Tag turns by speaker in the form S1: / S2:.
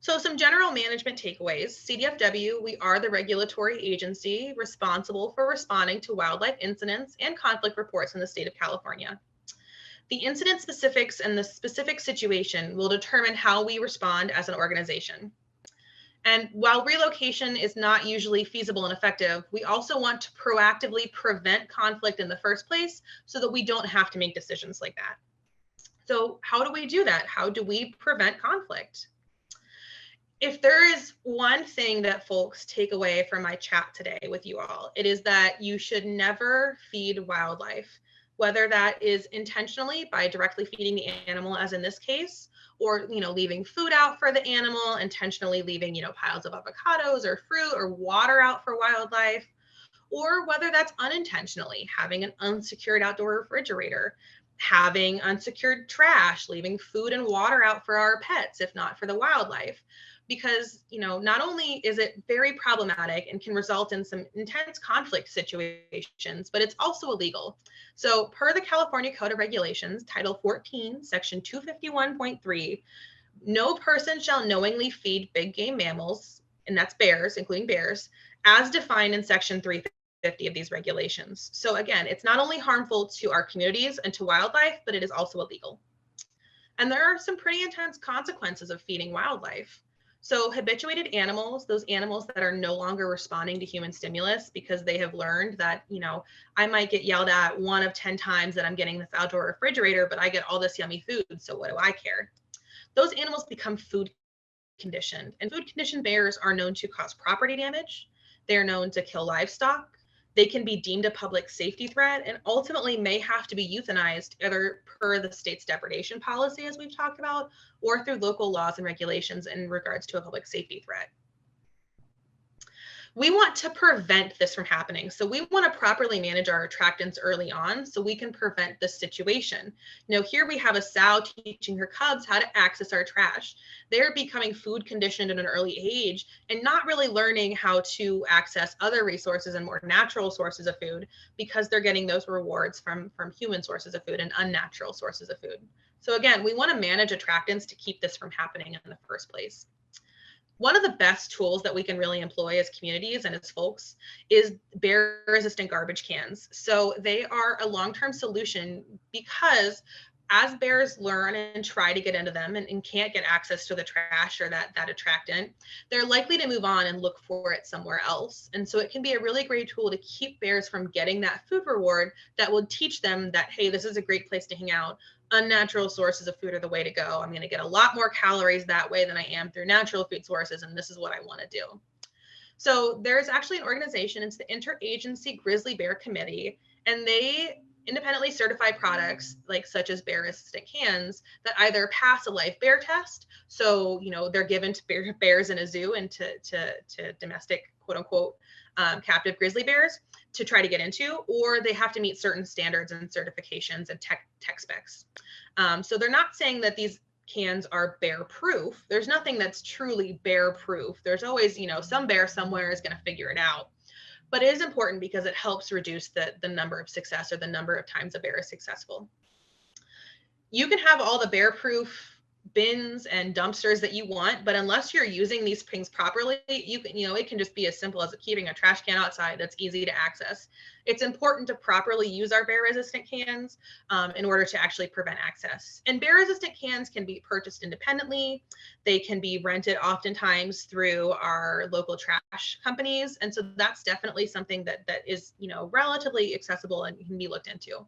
S1: So some general management takeaways. CDFW, we are the regulatory agency responsible for responding to wildlife incidents and conflict reports in the state of California. The incident specifics and the specific situation will determine how we respond as an organization. And while relocation is not usually feasible and effective, we also want to proactively prevent conflict in the first place so that we don't have to make decisions like that. So, how do we do that? How do we prevent conflict? If there is one thing that folks take away from my chat today with you all, it is that you should never feed wildlife, whether that is intentionally by directly feeding the animal, as in this case, or leaving food out for the animal, intentionally leaving piles of avocados or fruit or water out for wildlife, or whether that's unintentionally having an unsecured outdoor refrigerator, having unsecured trash, leaving food and water out for our pets, if not for the wildlife. Because, not only is it very problematic and can result in some intense conflict situations, but it's also illegal. So, per the California Code of Regulations, Title 14, Section 251.3, no person shall knowingly feed big game mammals, and that's bears, including bears, as defined in Section 350 of these regulations. So again, it's not only harmful to our communities and to wildlife, but it is also illegal. And there are some pretty intense consequences of feeding wildlife. So habituated animals, those animals that are no longer responding to human stimulus because they have learned that, I might get yelled at 1 of 10 times that I'm getting this outdoor refrigerator, but I get all this yummy food, so what do I care? Those animals become food conditioned, and food conditioned bears are known to cause property damage. They are known to kill livestock. They can be deemed a public safety threat and ultimately may have to be euthanized, either per the state's depredation policy, as we've talked about, or through local laws and regulations in regards to a public safety threat. We want to prevent this from happening. So we want to properly manage our attractants early on so we can prevent this situation. Here we have a sow teaching her cubs how to access our trash. They're becoming food conditioned at an early age and not really learning how to access other resources and more natural sources of food because they're getting those rewards from human sources of food and unnatural sources of food. So again, we want to manage attractants to keep this from happening in the first place. One of the best tools that we can really employ as communities and as folks is bear resistant garbage cans. So they are a long-term solution because as bears learn and try to get into them and can't get access to the trash or that attractant, they're likely to move on and look for it somewhere else. And so it can be a really great tool to keep bears from getting that food reward that will teach them that, hey, this is a great place to hang out. Unnatural sources of food are the way to go. I'm going to get a lot more calories that way than I am through natural food sources, and this is what I want to do. So there's actually an organization, it's the Interagency Grizzly Bear Committee, and they independently certify products such as bear resistant cans that either pass a live bear test, so they're given to bears in a zoo and to domestic quote unquote captive grizzly bears to try to get into, or they have to meet certain standards and certifications and tech specs. So they're not saying that these cans are bear proof. There's nothing that's truly bear proof. There's always, some bear somewhere is going to figure it out. But it is important because it helps reduce the number of success or the number of times a bear is successful. You can have all the bear proof bins and dumpsters that you want, but unless you're using these things properly, it can just be as simple as keeping a trash can outside that's easy to access. It's important to properly use our bear resistant cans in order to actually prevent access. And bear resistant cans can be purchased independently. They can be rented oftentimes through our local trash companies. And so that's definitely something that is, relatively accessible and can be looked into.